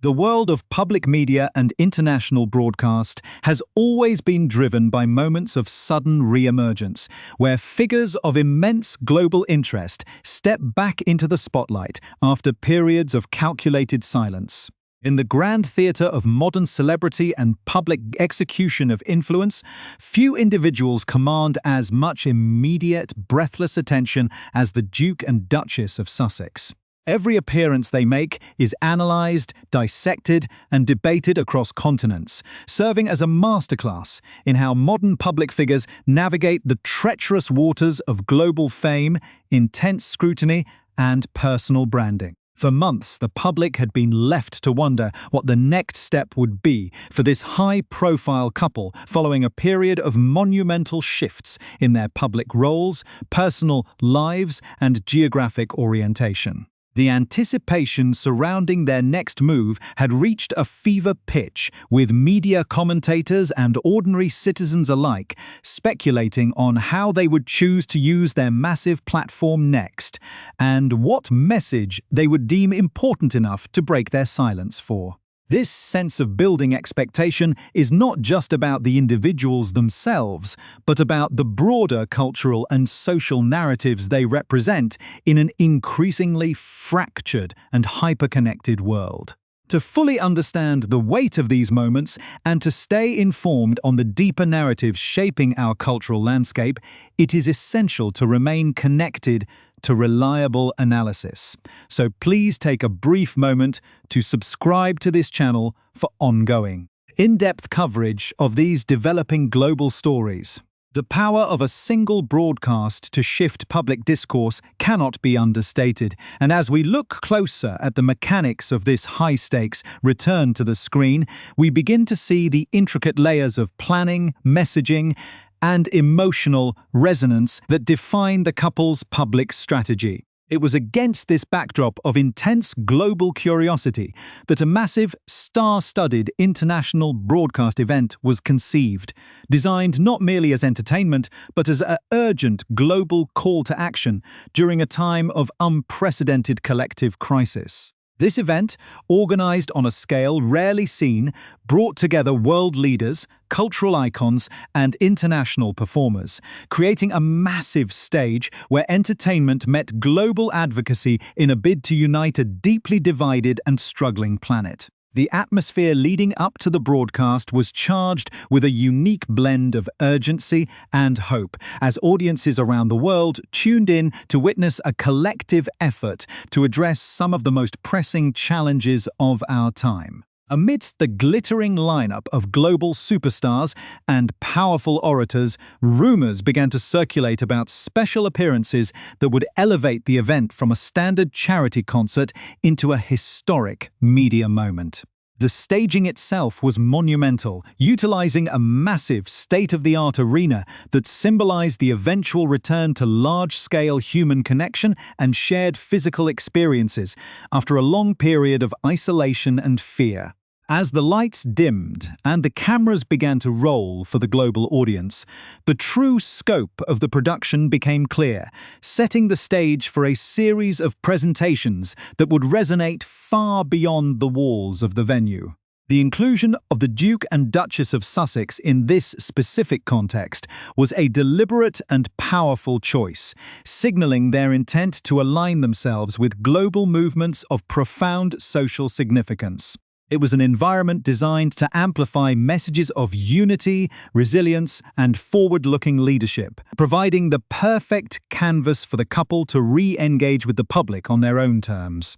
The world of public media and international broadcast has always been driven by moments of sudden re-emergence, where figures of immense global interest step back into the spotlight after periods of calculated silence. In the grand theatre of modern celebrity and public execution of influence, few individuals command as much immediate, breathless attention as the Duke and Duchess of Sussex. Every appearance they make is analysed, dissected, and debated across continents, serving as a masterclass in how modern public figures navigate the treacherous waters of global fame, intense scrutiny, and personal branding. For months, the public had been left to wonder what the next step would be for this high-profile couple following a period of monumental shifts in their public roles, personal lives, and geographic orientation. The anticipation surrounding their next move had reached a fever pitch, with media commentators and ordinary citizens alike speculating on how they would choose to use their massive platform next, and what message they would deem important enough to break their silence for. This sense of building expectation is not just about the individuals themselves, but about the broader cultural and social narratives they represent in an increasingly fractured and hyper-connected world. To fully understand the weight of these moments and to stay informed on the deeper narratives shaping our cultural landscape, it is essential to remain connected to reliable analysis. So please take a brief moment to subscribe to this channel for ongoing, in-depth coverage of these developing global stories. The power of a single broadcast to shift public discourse cannot be understated, and as we look closer at the mechanics of this high-stakes return to the screen, we begin to see the intricate layers of planning, messaging, and emotional resonance that define the couple's public strategy. It was against this backdrop of intense global curiosity that a massive, star-studded international broadcast event was conceived, designed not merely as entertainment, but as an urgent global call to action during a time of unprecedented collective crisis. This event, organized on a scale rarely seen, brought together world leaders, cultural icons, and international performers, creating a massive stage where entertainment met global advocacy in a bid to unite a deeply divided and struggling planet. The atmosphere leading up to the broadcast was charged with a unique blend of urgency and hope, as audiences around the world tuned in to witness a collective effort to address some of the most pressing challenges of our time. Amidst the glittering lineup of global superstars and powerful orators, rumors began to circulate about special appearances that would elevate the event from a standard charity concert into a historic media moment. The staging itself was monumental, utilizing a massive state-of-the-art arena that symbolized the eventual return to large-scale human connection and shared physical experiences after a long period of isolation and fear. As the lights dimmed and the cameras began to roll for the global audience, the true scope of the production became clear, setting the stage for a series of presentations that would resonate far beyond the walls of the venue. The inclusion of the Duke and Duchess of Sussex in this specific context was a deliberate and powerful choice, signaling their intent to align themselves with global movements of profound social significance. It was an environment designed to amplify messages of unity, resilience, and forward-looking leadership, providing the perfect canvas for the couple to re-engage with the public on their own terms.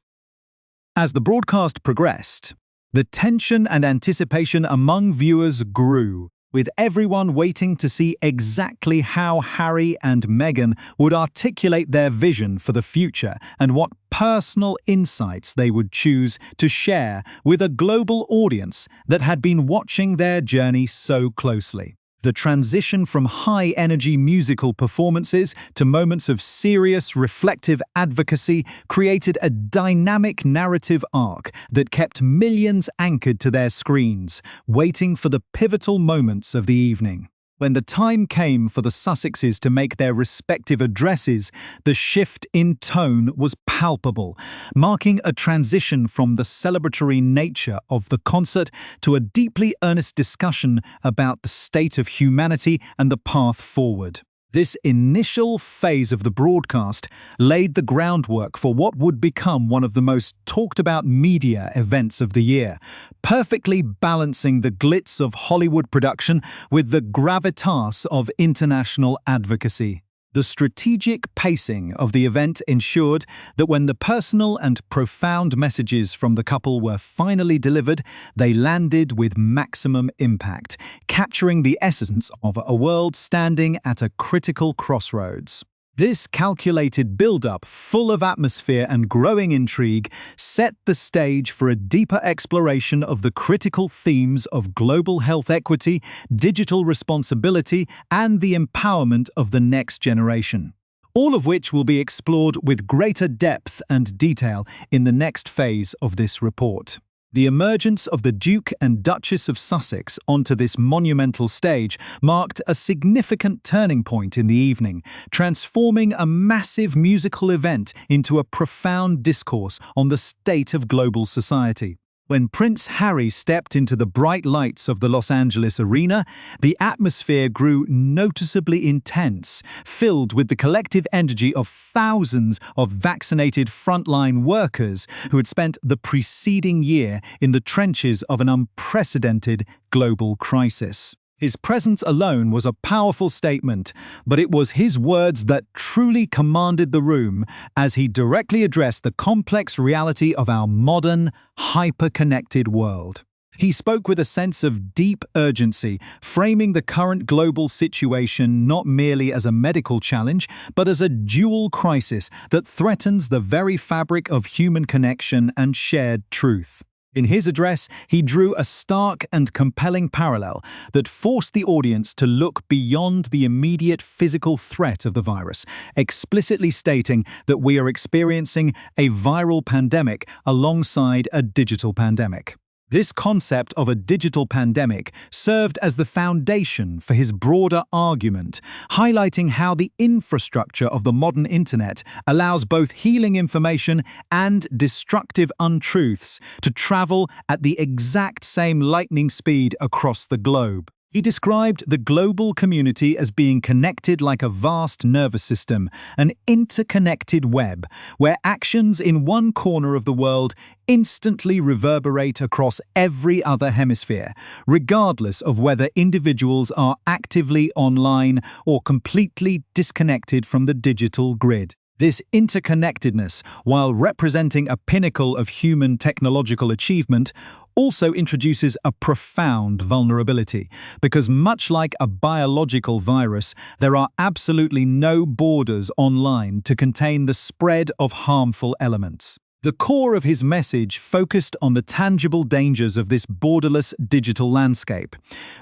As the broadcast progressed, the tension and anticipation among viewers grew, with everyone waiting to see exactly how Harry and Meghan would articulate their vision for the future and what personal insights they would choose to share with a global audience that had been watching their journey so closely. The transition from high-energy musical performances to moments of serious, reflective advocacy created a dynamic narrative arc that kept millions anchored to their screens, waiting for the pivotal moments of the evening. When the time came for the Sussexes to make their respective addresses, the shift in tone was palpable, marking a transition from the celebratory nature of the concert to a deeply earnest discussion about the state of humanity and the path forward. This initial phase of the broadcast laid the groundwork for what would become one of the most talked-about media events of the year, perfectly balancing the glitz of Hollywood production with the gravitas of international advocacy. The strategic pacing of the event ensured that when the personal and profound messages from the couple were finally delivered, they landed with maximum impact, capturing the essence of a world standing at a critical crossroads. This calculated build-up, full of atmosphere and growing intrigue, set the stage for a deeper exploration of the critical themes of global health equity, digital responsibility, and the empowerment of the next generation. All of which will be explored with greater depth and detail in the next phase of this report. The emergence of the Duke and Duchess of Sussex onto this monumental stage marked a significant turning point in the evening, transforming a massive musical event into a profound discourse on the state of global society. When Prince Harry stepped into the bright lights of the Los Angeles arena, the atmosphere grew noticeably intense, filled with the collective energy of thousands of vaccinated frontline workers who had spent the preceding year in the trenches of an unprecedented global crisis. His presence alone was a powerful statement, but it was his words that truly commanded the room as he directly addressed the complex reality of our modern, hyper-connected world. He spoke with a sense of deep urgency, framing the current global situation not merely as a medical challenge, but as a dual crisis that threatens the very fabric of human connection and shared truth. In his address, he drew a stark and compelling parallel that forced the audience to look beyond the immediate physical threat of the virus, explicitly stating that we are experiencing a viral pandemic alongside a digital pandemic. This concept of a digital pandemic served as the foundation for his broader argument, highlighting how the infrastructure of the modern internet allows both healing information and destructive untruths to travel at the exact same lightning speed across the globe. He described the global community as being connected like a vast nervous system, an interconnected web, where actions in one corner of the world instantly reverberate across every other hemisphere, regardless of whether individuals are actively online or completely disconnected from the digital grid. This interconnectedness, while representing a pinnacle of human technological achievement, also introduces a profound vulnerability, because much like a biological virus, there are absolutely no borders online to contain the spread of harmful elements. The core of his message focused on the tangible dangers of this borderless digital landscape,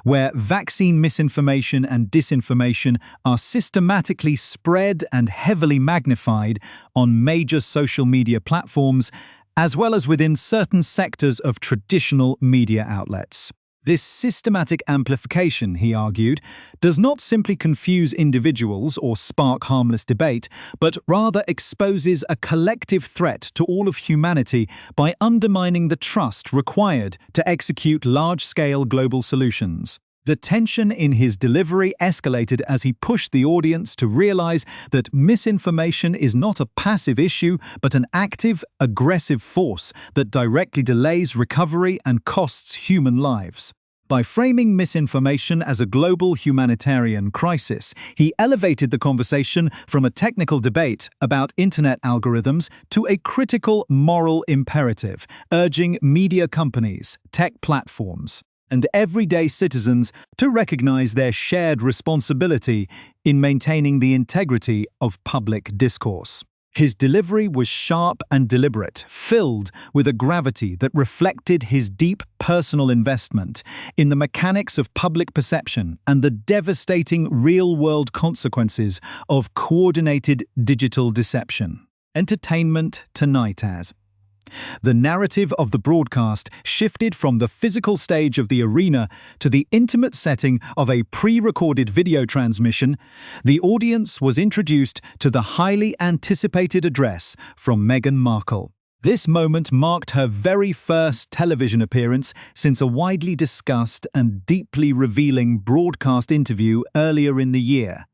where vaccine misinformation and disinformation are systematically spread and heavily magnified on major social media platforms, as well as within certain sectors of traditional media outlets. This systematic amplification, he argued, does not simply confuse individuals or spark harmless debate, but rather exposes a collective threat to all of humanity by undermining the trust required to execute large-scale global solutions. The tension in his delivery escalated as he pushed the audience to realize that misinformation is not a passive issue, but an active, aggressive force that directly delays recovery and costs human lives. By framing misinformation as a global humanitarian crisis, he elevated the conversation from a technical debate about internet algorithms to a critical moral imperative, urging media companies, tech platforms, and everyday citizens to recognize their shared responsibility in maintaining the integrity of public discourse. His delivery was sharp and deliberate, filled with a gravity that reflected his deep personal investment in the mechanics of public perception and the devastating real-world consequences of coordinated digital deception. Entertainment tonight as The narrative of the broadcast shifted from the physical stage of the arena to the intimate setting of a pre-recorded video transmission. The audience was introduced to the highly anticipated address from Meghan Markle. This moment marked her very first television appearance since a widely discussed and deeply revealing broadcast interview earlier in the year,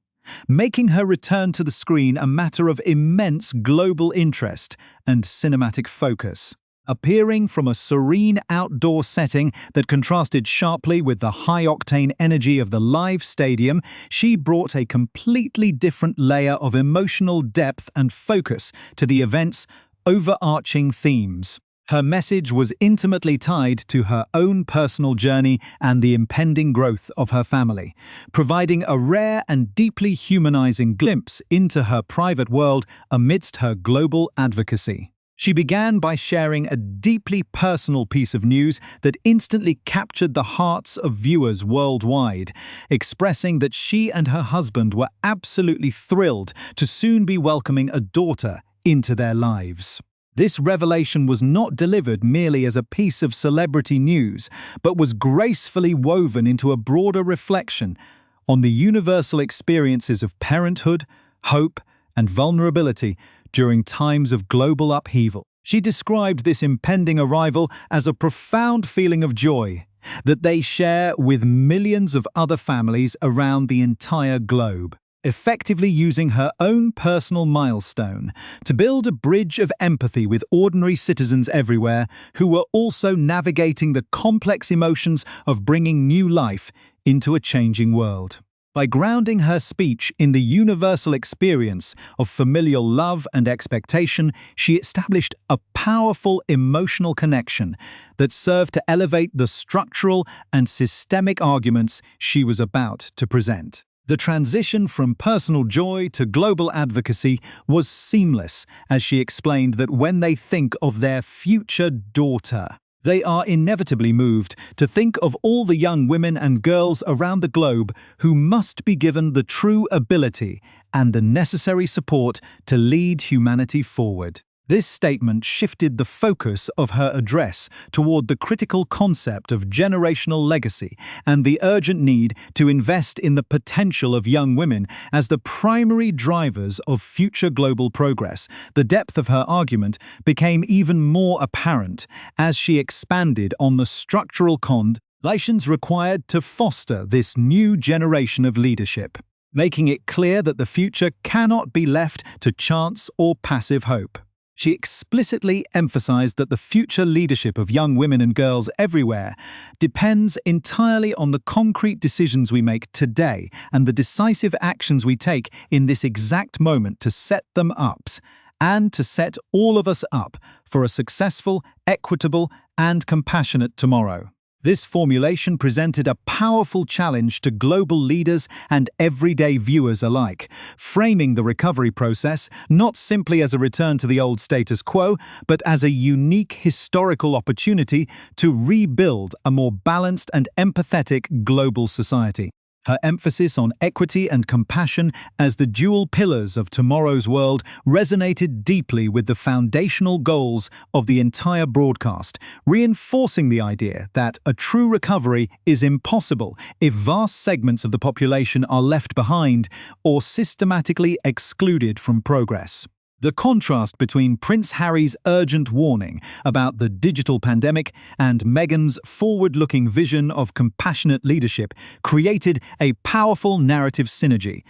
making her return to the screen a matter of immense global interest and cinematic focus. Appearing from a serene outdoor setting that contrasted sharply with the high-octane energy of the live stadium, she brought a completely different layer of emotional depth and focus to the event's overarching themes. Her message was intimately tied to her own personal journey and the impending growth of her family, providing a rare and deeply humanizing glimpse into her private world amidst her global advocacy. She began by sharing a deeply personal piece of news that instantly captured the hearts of viewers worldwide, expressing that she and her husband were absolutely thrilled to soon be welcoming a daughter into their lives. This revelation was not delivered merely as a piece of celebrity news, but was gracefully woven into a broader reflection on the universal experiences of parenthood, hope, and vulnerability during times of global upheaval. She described this impending arrival as a profound feeling of joy that they share with millions of other families around the entire globe, effectively using her own personal milestone to build a bridge of empathy with ordinary citizens everywhere who were also navigating the complex emotions of bringing new life into a changing world. By grounding her speech in the universal experience of familial love and expectation, she established a powerful emotional connection that served to elevate the structural and systemic arguments she was about to present. The transition from personal joy to global advocacy was seamless, as she explained that when they think of their future daughter, they are inevitably moved to think of all the young women and girls around the globe who must be given the true ability and the necessary support to lead humanity forward. This statement shifted the focus of her address toward the critical concept of generational legacy and the urgent need to invest in the potential of young women as the primary drivers of future global progress. The depth of her argument became even more apparent as she expanded on the structural conditions required to foster this new generation of leadership, making it clear that the future cannot be left to chance or passive hope. She explicitly emphasized that the future leadership of young women and girls everywhere depends entirely on the concrete decisions we make today and the decisive actions we take in this exact moment to set them up and to set all of us up for a successful, equitable, and compassionate tomorrow. This formulation presented a powerful challenge to global leaders and everyday viewers alike, framing the recovery process not simply as a return to the old status quo, but as a unique historical opportunity to rebuild a more balanced and empathetic global society. Her emphasis on equity and compassion as the dual pillars of tomorrow's world resonated deeply with the foundational goals of the entire broadcast, reinforcing the idea that a true recovery is impossible if vast segments of the population are left behind or systematically excluded from progress. The contrast between Prince Harry's urgent warning about the digital pandemic and Meghan's forward-looking vision of compassionate leadership created a powerful narrative synergy,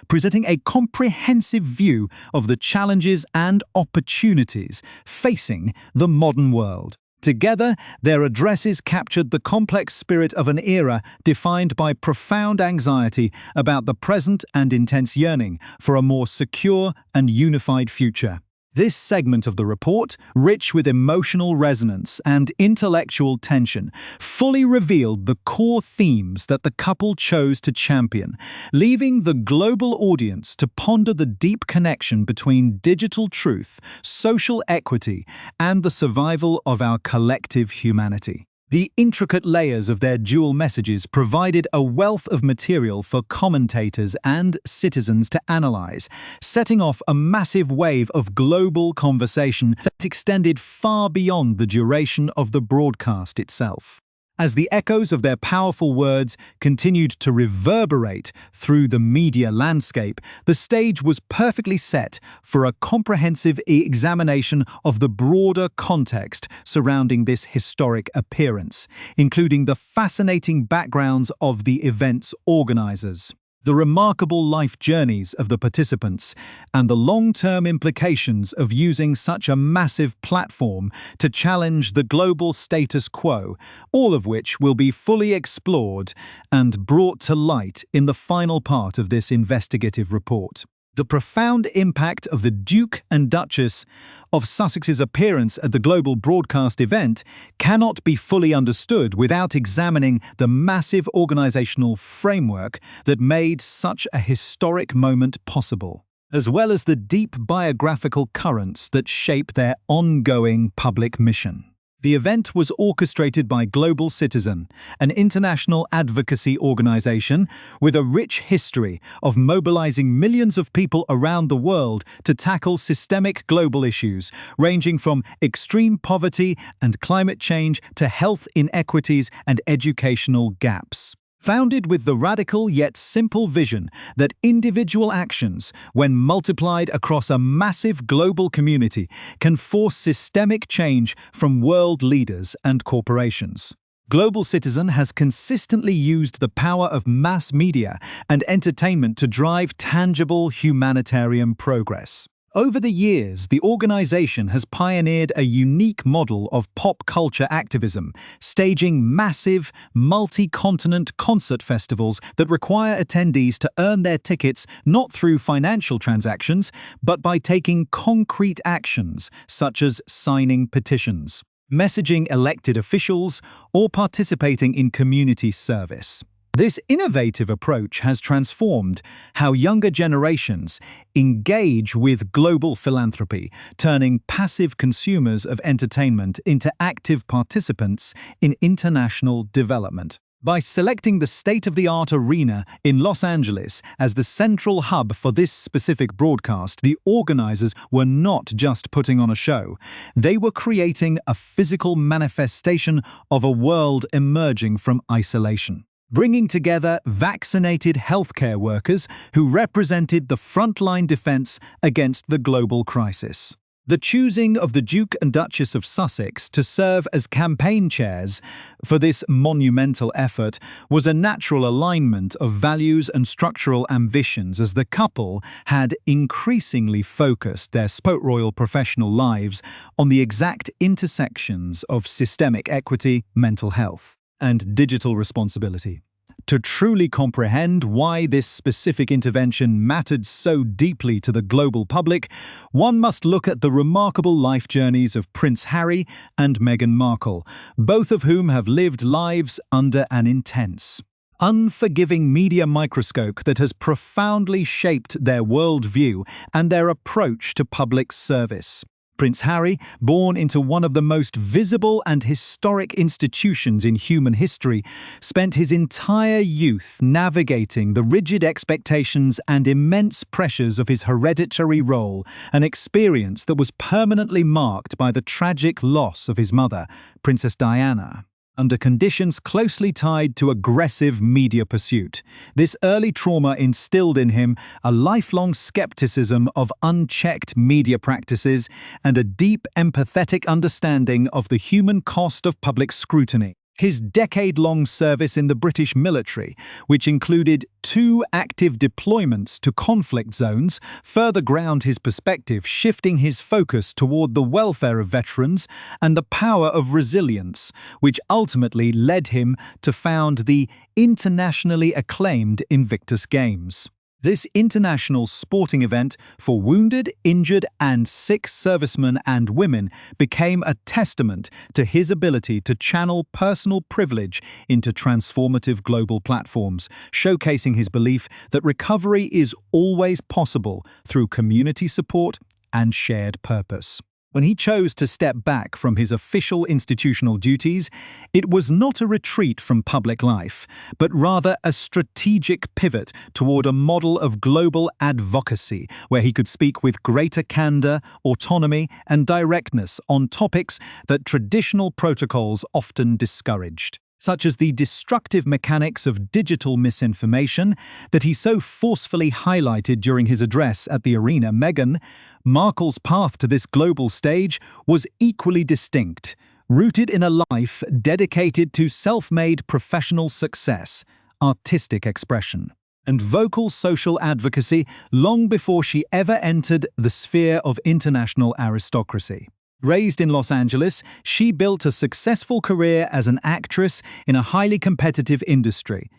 presenting a comprehensive view of the challenges and opportunities facing the modern world. Together, their addresses captured the complex spirit of an era defined by profound anxiety about the present and intense yearning for a more secure and unified future. This segment of the report, rich with emotional resonance and intellectual tension, fully revealed the core themes that the couple chose to champion, leaving the global audience to ponder the deep connection between digital truth, social equity, and the survival of our collective humanity. The intricate layers of their dual messages provided a wealth of material for commentators and citizens to analyze, setting off a massive wave of global conversation that extended far beyond the duration of the broadcast itself. As the echoes of their powerful words continued to reverberate through the media landscape, the stage was perfectly set for a comprehensive examination of the broader context surrounding this historic appearance, including the fascinating backgrounds of the event's organizers, the remarkable life journeys of the participants, and the long-term implications of using such a massive platform to challenge the global status quo, all of which will be fully explored and brought to light in the final part of this investigative report. The profound impact of the Duke and Duchess of Sussex's appearance at the global broadcast event cannot be fully understood without examining the massive organizational framework that made such a historic moment possible, as well as the deep biographical currents that shape their ongoing public mission. The event was orchestrated by Global Citizen, an international advocacy organization with a rich history of mobilizing millions of people around the world to tackle systemic global issues, ranging from extreme poverty and climate change to health inequities and educational gaps. Founded with the radical yet simple vision that individual actions, when multiplied across a massive global community, can force systemic change from world leaders and corporations. Global Citizen has consistently used the power of mass media and entertainment to drive tangible humanitarian progress. Over the years, the organization has pioneered a unique model of pop culture activism, staging massive, multi-continent concert festivals that require attendees to earn their tickets not through financial transactions, but by taking concrete actions, such as signing petitions, messaging elected officials, or participating in community service. This innovative approach has transformed how younger generations engage with global philanthropy, turning passive consumers of entertainment into active participants in international development. By selecting the state-of-the-art arena in Los Angeles as the central hub for this specific broadcast, the organizers were not just putting on a show. They were creating a physical manifestation of a world emerging from isolation, bringing together vaccinated healthcare workers who represented the frontline defense against the global crisis. The choosing of the Duke and Duchess of Sussex to serve as campaign chairs for this monumental effort was a natural alignment of values and structural ambitions, as the couple had increasingly focused their royal professional lives on the exact intersections of systemic equity, mental health, and digital responsibility. To truly comprehend why this specific intervention mattered so deeply to the global public, one must look at the remarkable life journeys of Prince Harry and Meghan Markle, both of whom have lived lives under an intense, unforgiving media microscope that has profoundly shaped their worldview and their approach to public service. Prince Harry, born into one of the most visible and historic institutions in human history, spent his entire youth navigating the rigid expectations and immense pressures of his hereditary role, an experience that was permanently marked by the tragic loss of his mother, Princess Diana, under conditions closely tied to aggressive media pursuit. This early trauma instilled in him a lifelong skepticism of unchecked media practices and a deep empathetic understanding of the human cost of public scrutiny. His decade-long service in the British military, which included 2 active deployments to conflict zones, further ground his perspective, shifting his focus toward the welfare of veterans and the power of resilience, which ultimately led him to found the internationally acclaimed Invictus Games. This international sporting event for wounded, injured, and sick servicemen and women became a testament to his ability to channel personal privilege into transformative global platforms, showcasing his belief that recovery is always possible through community support and shared purpose. When he chose to step back from his official institutional duties, it was not a retreat from public life, but rather a strategic pivot toward a model of global advocacy where he could speak with greater candor, autonomy, and directness on topics that traditional protocols often discouraged, such as the destructive mechanics of digital misinformation that he so forcefully highlighted during his address at the arena. Meghan Markle's path to this global stage was equally distinct, rooted in a life dedicated to self-made professional success, artistic expression, and vocal social advocacy long before she ever entered the sphere of international aristocracy. Raised in Los Angeles, she built a successful career as an actress in a highly competitive industry.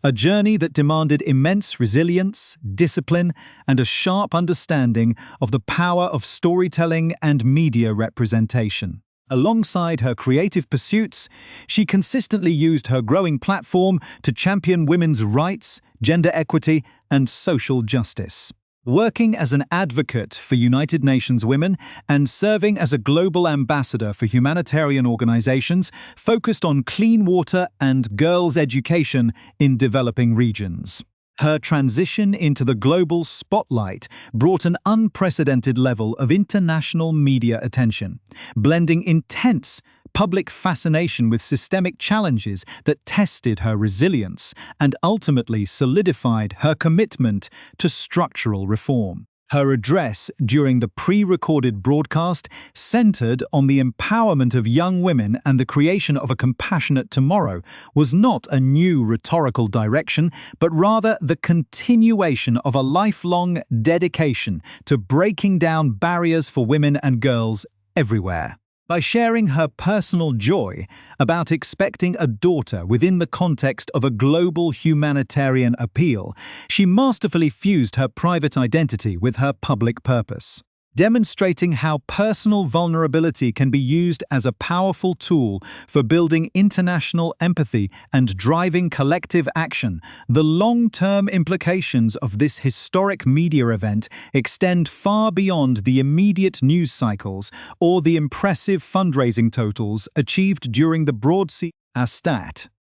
A journey that demanded immense resilience, discipline, and a sharp understanding of the power of storytelling and media representation. Alongside her creative pursuits, she consistently used her growing platform to champion women's rights, gender equity, and social justice. Working as an advocate for United Nations women and serving as a global ambassador for humanitarian organizations focused on clean water and girls' education in developing regions. Her transition into the global spotlight brought an unprecedented level of international media attention, blending intense public fascination with systemic challenges that tested her resilience and ultimately solidified her commitment to structural reform. Her address during the pre-recorded broadcast centered on the empowerment of young women and the creation of a compassionate tomorrow was not a new rhetorical direction, but rather the continuation of a lifelong dedication to breaking down barriers for women and girls everywhere. By sharing her personal joy about expecting a daughter within the context of a global humanitarian appeal, she masterfully fused her private identity with her public purpose, demonstrating how personal vulnerability can be used as a powerful tool for building international empathy and driving collective action. The long-term implications of this historic media event extend far beyond the immediate news cycles or the impressive fundraising totals achieved during the broadcast,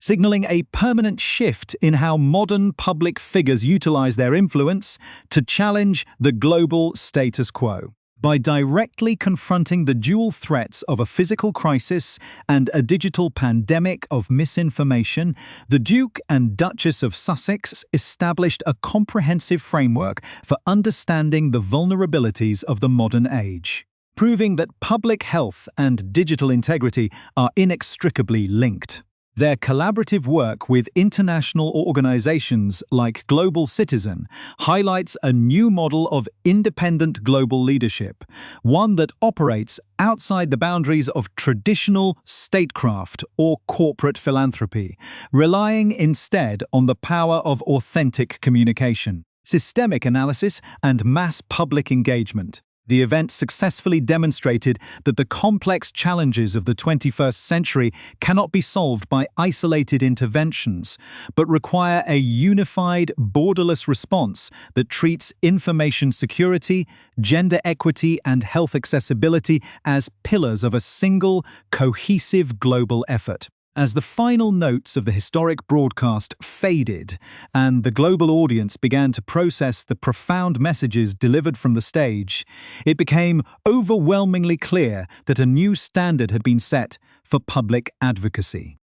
signaling a permanent shift in how modern public figures utilize their influence to challenge the global status quo. By directly confronting the dual threats of a physical crisis and a digital pandemic of misinformation, the Duke and Duchess of Sussex established a comprehensive framework for understanding the vulnerabilities of the modern age, proving that public health and digital integrity are inextricably linked. Their collaborative work with international organizations like Global Citizen highlights a new model of independent global leadership, one that operates outside the boundaries of traditional statecraft or corporate philanthropy, relying instead on the power of authentic communication, systemic analysis, and mass public engagement. The event successfully demonstrated that the complex challenges of the 21st century cannot be solved by isolated interventions, but require a unified, borderless response that treats information security, gender equity, and health accessibility as pillars of a single, cohesive global effort. As the final notes of the historic broadcast faded and the global audience began to process the profound messages delivered from the stage, it became overwhelmingly clear that a new standard had been set for public advocacy.